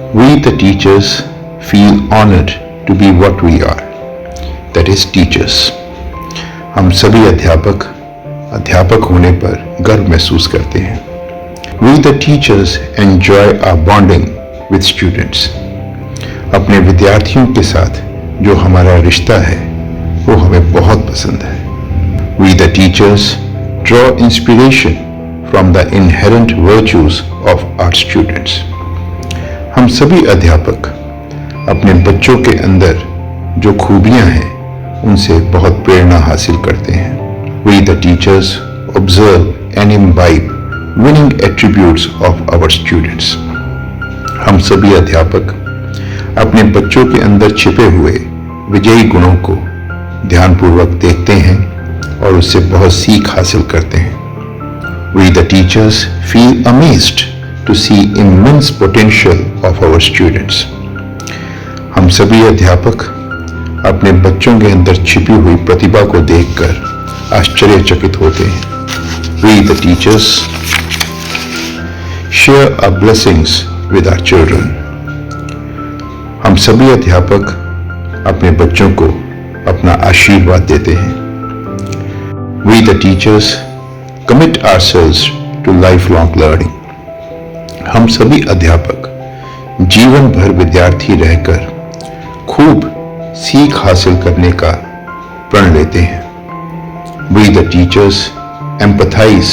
We, the teachers, feel honored to be what we are, that is teachers. हम सभी अध्यापक होने पर गर्व महसूस करते हैं. We, the teachers, enjoy our bonding with students. अपने विद्यार्थियों के साथ जो हमारा रिश्ता है वो हमें बहुत पसंद है. We, the teachers, draw inspiration from the inherent virtues of our students. हम सभी अध्यापक अपने बच्चों के अंदर जो खूबियां हैं उनसे बहुत प्रेरणा हासिल करते हैं. We, the teachers, observe and imbibe winning attributes of our students. हम सभी अध्यापक अपने बच्चों के अंदर छिपे हुए विजयी गुणों को ध्यानपूर्वक देखते हैं और उससे बहुत सीख हासिल करते हैं. We, the teachers, feel amazed to see immense potential of our students. हम सभी अध्यापक अपने बच्चों के अंदर छिपी हुई प्रतिभा को देखकर आश्चर्यचकित होते हैं. We, the teachers, share our blessings with our children. हम सभी अध्यापक अपने बच्चों को अपना आशीर्वाद देते हैं. We, the teachers, commit ourselves to lifelong learning. हम सभी अध्यापक जीवन भर विद्यार्थी रहकर खूब सीख हासिल करने का प्रण लेते हैं. We, the teachers, empathize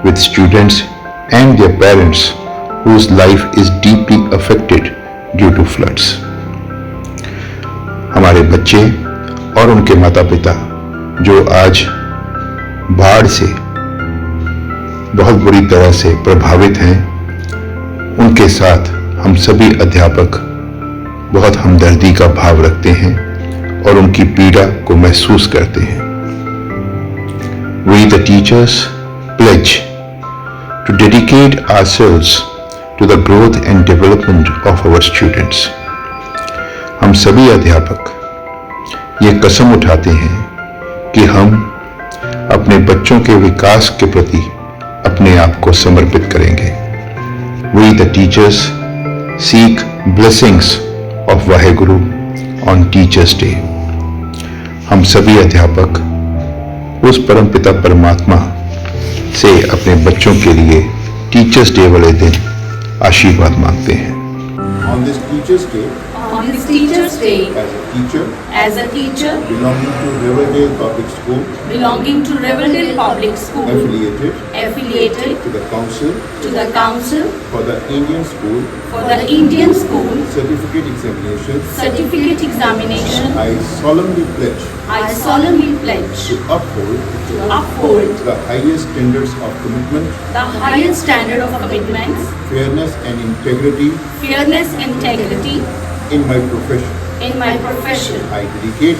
with students and their parents whose life is deeply affected due to floods. हमारे बच्चे और उनके माता पिता जो आज बाढ़ से बहुत बुरी तरह से प्रभावित हैं, उनके साथ हम सभी अध्यापक बहुत हमदर्दी का भाव रखते हैं और उनकी पीड़ा को महसूस करते हैं. We, the teachers, pledge to dedicate ourselves to the growth and development of our students. हम सभी अध्यापक ये कसम उठाते हैं कि हम अपने बच्चों के विकास के प्रति अपने आप को समर्पित करेंगे. We, the teachers, seek blessings of Vaheguru on Teachers Day. हम सभी अध्यापक उस परमपिता परमात्मा से अपने बच्चों के लिए टीचर्स डे वाले दिन आशीर्वाद मांगते हैं. On this Teachers Day, as a teacher, belonging to Riverdale Public School, affiliated to the Council for the Indian School Certificate Examination, I solemnly pledge to uphold the highest standards of commitment, fairness and integrity in my profession. I dedicate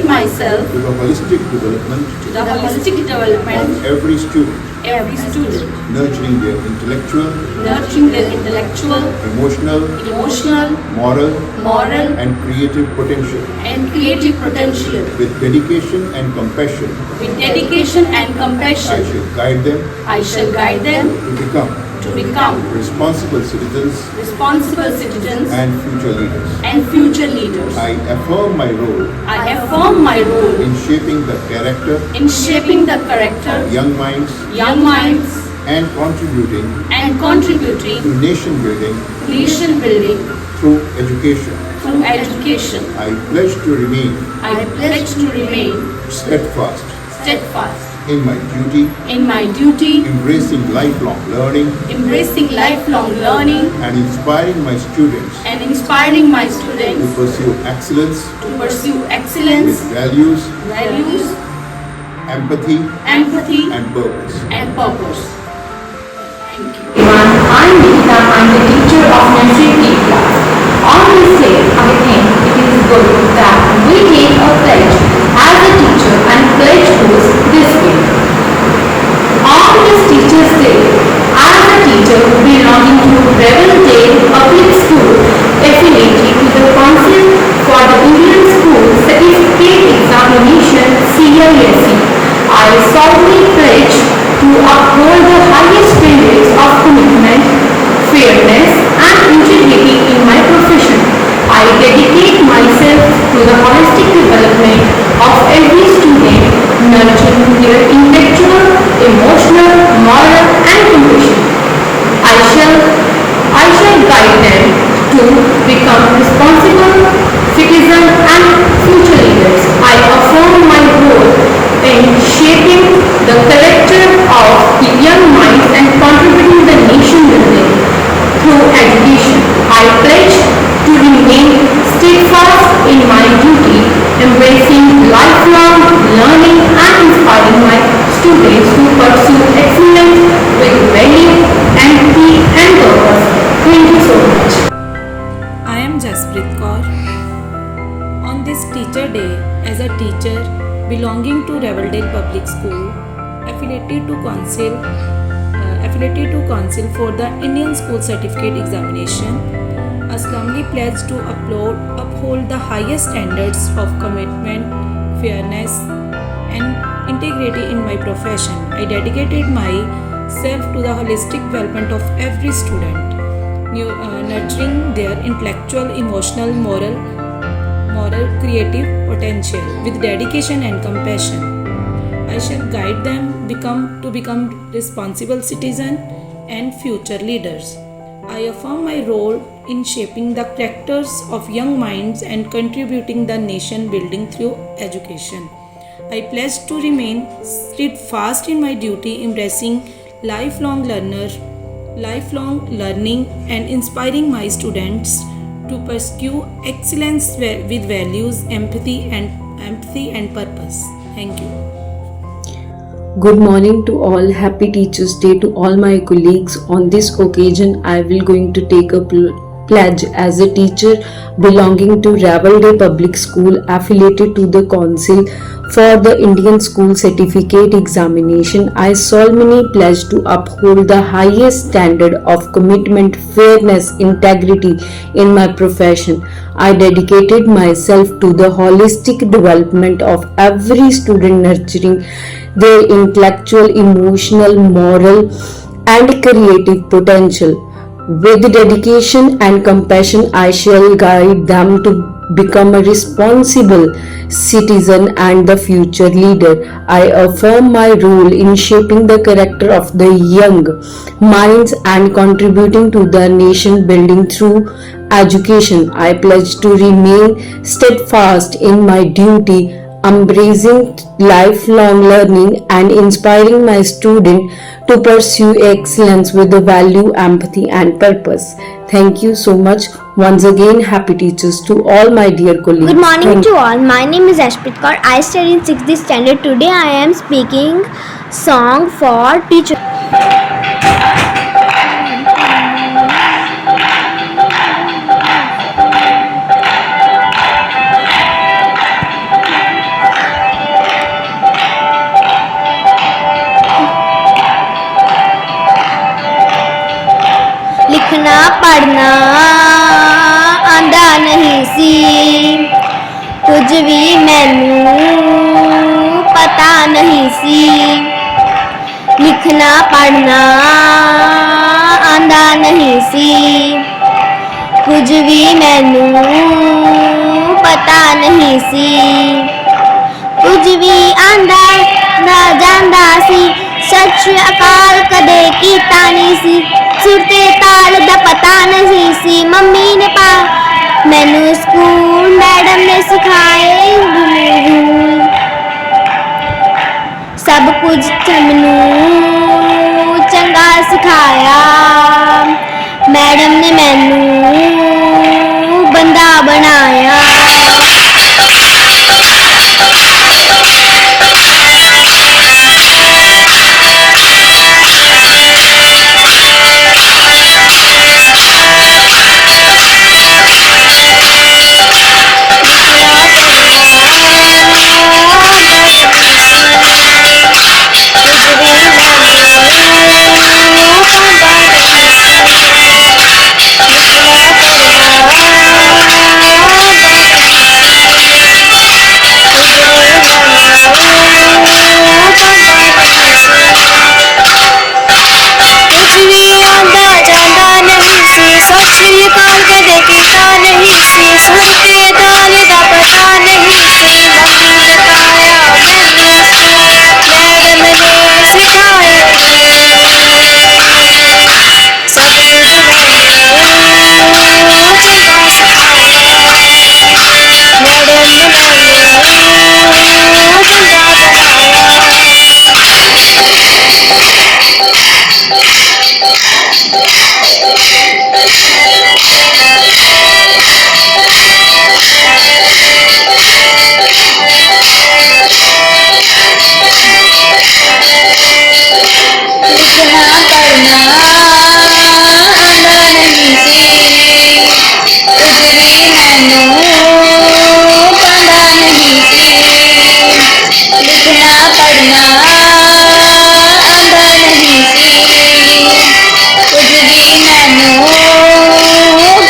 myself to the holistic development of every student, nurturing their intellectual, emotional, moral and creative potential. With dedication and compassion, I shall guide them to become responsible citizens and future leaders. I affirm my role in shaping the character of young minds and contributing to nation building through education. I pledge to remain steadfast in my duty, embracing lifelong learning and inspiring my students to pursue excellence with values, empathy and purpose. Thank you. I'm Nikita. I'm the teacher of nursery K class. On this day, I think it is good that we take a pledge as a teacher and pledge goes this way. On this Teachers Day, as a teacher belonging to Riverdale Public School, affiliated to the Council for the Indian School Certificate Examination (CISE), I solemnly pledge to uphold the highest standards of commitment, fairness become responsible citizens and future leaders. I affirm my role in shaping the character of young minds and contributing the nation building through education. I pledge to remain steadfast in my duty, embracing lifelong learning and inspiring my students to pursue excellence with value, empathy and purpose. Thank you so much. I am Jasprit Kaur. On this Teacher Day, as a teacher belonging to Reverdale Public School, affiliated to Council for the Indian School Certificate Examination, I solemnly pledge to uphold the highest standards of commitment, fairness, and integrity in my profession. I dedicated myself to the holistic development of every student, nurturing their intellectual, emotional, moral, creative potential with dedication and compassion. I shall guide them to become responsible citizens and future leaders. I affirm my role in shaping the characters of young minds and contributing the nation building through education. I pledge to remain steadfast in my duty, embracing lifelong learning and inspiring my students to pursue excellence with values, empathy and purpose. Thank you. Good morning to all. Happy Teachers Day to all my colleagues. On this occasion, I will going to take a pledge as a teacher belonging to Reverdale Public School affiliated to the Council for the Indian School Certificate Examination. I solemnly pledge to uphold the highest standard of commitment, fairness, integrity in my profession. I dedicated myself to the holistic development of every student, nurturing their intellectual, emotional, moral, and creative potential. With dedication and compassion, I shall guide them to become a responsible citizen and the future leader. I affirm my role in shaping the character of the young minds and contributing to the nation building through education. I pledge to remain steadfast in my duty, embracing lifelong learning and inspiring my students to pursue excellence with the value, empathy and purpose. Thank you so much. Once again, happy teachers to all my dear colleagues. Good morning to all. My name is Ashprit Kaur. I study in 6th standard. Today I am speaking song for teacher. लिखना पढ़ना आंदा नहीं सी कुछ भी मैनू पता नहीं सी लिखना पढ़ना आंदा नहीं सी कुछ भी मैनू पता नहीं सी कुछ भी आंदा ना जांदा सी सच अकाल कदे कीता नहीं सी सुरते ताल दा पता नहीं सी मम्मी ने मैनू स्कूल मैडम ने सिखाए रूल सब कुछ मैनू चंगा सिखाया मैडम ने मैनू बंदा बनाया पांदा नहीं सी, लिखना पढ़ना आंदा नहीं सी, कुछ भी मैनू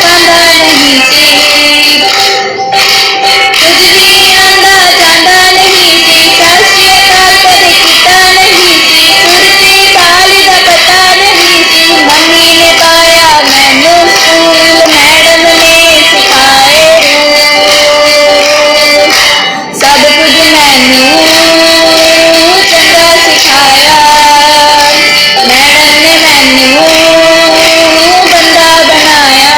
पांदा नहीं सी, कुछ भी आंदा जांदा नहीं सी, सस्कार कदे कीता नहीं सी, कुर्सी बाली दा पता नहीं सी, मम्मी ने पाया मैनू स्कूल, मैडम ने सिखाए रूल, सब कुछ मैनू चंगा सिखाया, मैडम ने मैनू बंदा बनाया।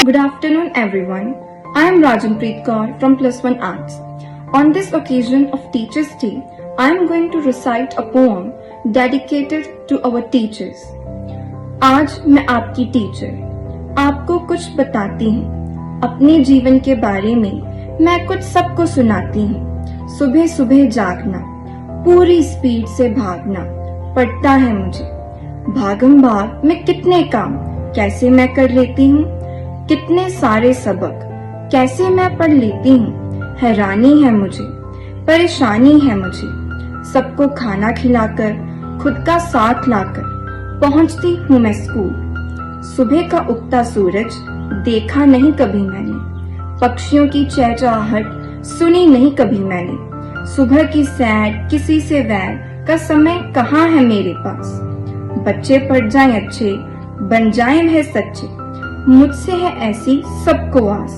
Good afternoon everyone. I am Rajanpreet Kaur from Plus One Arts. On this occasion of Teachers' Day, I am going to recite a poem dedicated to our teachers. आज मैं आपकी टीचर आपको कुछ बताती हूँ, अपने जीवन के बारे में मैं कुछ सबको सुनाती हूँ। सुबह सुबह जागना, पूरी स्पीड से भागना पड़ता है मुझे, भागम भाग में कितने काम कैसे मैं कर लेती हूँ, कितने सारे सबक कैसे मैं पढ़ लेती हूँ। हैरानी है मुझे, परेशानी है मुझे, सबको खाना खिलाकर खुद का साथ लाकर पहुँचती हूँ मैं स्कूल। सुबह का उगता सूरज देखा नहीं कभी मैंने, पक्षियों की चहचहाहट सुनी नहीं कभी मैंने, सुबह की सैर किसी से वैर का समय कहाँ है मेरे पास। बच्चे पढ़ जाएं अच्छे, बन जाएं वह सच्चे, मुझसे है ऐसी सबको आस,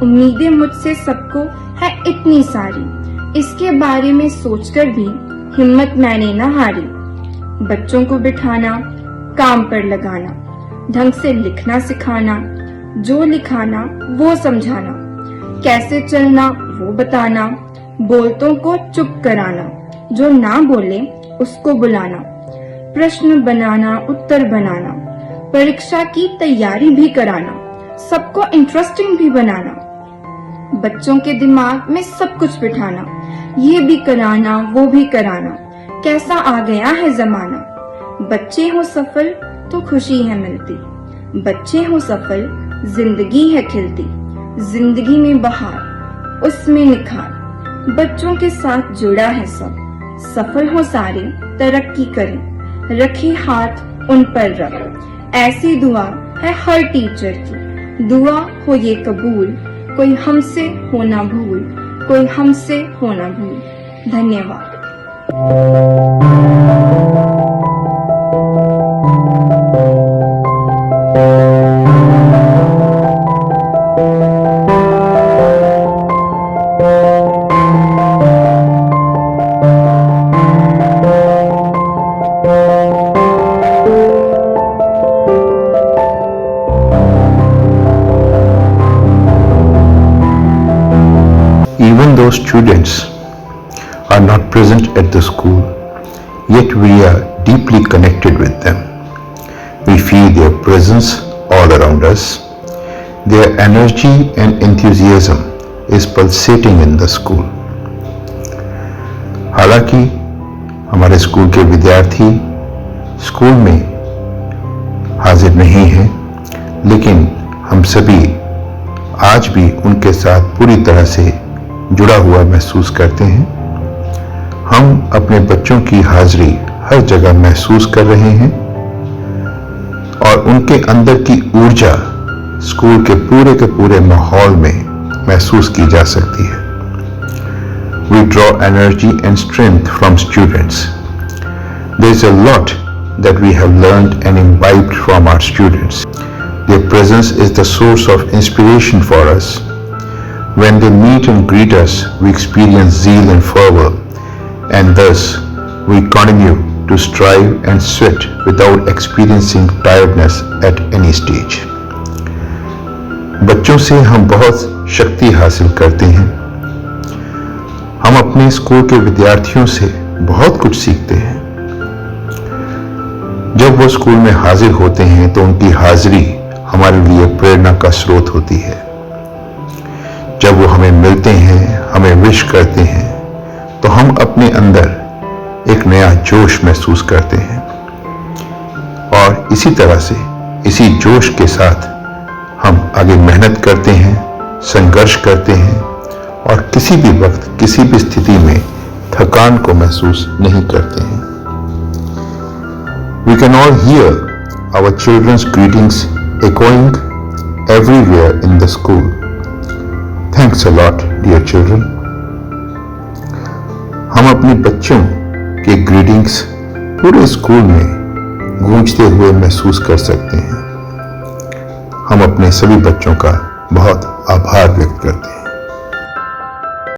उम्मीदें मुझसे सबको है इतनी सारी, इसके बारे में सोचकर भी हिम्मत मैंने न हारी। बच्चों को बिठाना, काम पर लगाना, ढंग से लिखना सिखाना, जो लिखाना वो समझाना, कैसे चलना वो बताना, बोलतों को चुप कराना, जो ना बोले उसको बुलाना, प्रश्न बनाना, उत्तर बनाना, परीक्षा की तैयारी भी कराना, सबको इंटरेस्टिंग भी बनाना, बच्चों के दिमाग में सब कुछ बिठाना, ये भी कराना वो भी कराना, कैसा आ गया है जमाना। बच्चे हो सफल तो खुशी है मिलती, बच्चे हो सफल जिंदगी है खिलती, जिंदगी में बहार उसमें निखार, बच्चों के साथ जुड़ा है सब, सफल हो सारे तरक्की करें, रखे हाथ उन पर रख, ऐसी दुआ है हर टीचर की, दुआ हो ये कबूल, कोई हमसे हो ना भूल, कोई हमसे हो ना भूल। धन्यवाद। Even though students are not present at the school, yet we are deeply connected with them. We feel their presence all around us. Their energy and enthusiasm is pulsating in the school. हालांकि हमारे school के विद्यार्थी school में हाजिर नहीं हैं, लेकिन हम सभी आज भी उनके साथ पूरी तरह से जुड़ा हुआ महसूस करते हैं। हम अपने बच्चों की हाजिरी हर जगह महसूस कर रहे हैं और उनके अंदर की ऊर्जा स्कूल के पूरे माहौल में महसूस की जा सकती है। We draw energy and strength from students. There is a lot that we have learned and imbibed from our students. Their presence is the source of inspiration for us. When they meet and greet us, we experience zeal and fervor, and thus we continue to strive and sweat without experiencing tiredness at any stage. बच्चों से हम बहुत शक्ति हासिल करते हैं। हम अपने स्कूल के विद्यार्थियों से बहुत कुछ सीखते हैं। जब वो स्कूल में हाजिर होते हैं तो उनकी हाजिरी हमारे लिए प्रेरणा का स्रोत होती है। जब वो हमें मिलते हैं, हमें विश करते हैं, तो हम अपने अंदर एक नया जोश महसूस करते हैं और इसी तरह से, इसी जोश के साथ हम आगे मेहनत करते हैं, संघर्ष करते हैं और किसी भी वक्त किसी भी स्थिति में थकान को महसूस नहीं करते हैं। We can all hear our children's greetings echoing everywhere in the school. Thanks a lot, dear children. हम अपने बच्चों के ग्रीटिंग्स पूरे स्कूल में गूंजते हुए महसूस कर सकते हैं। हम अपने सभी बच्चों का बहुत आभार व्यक्त करते हैं।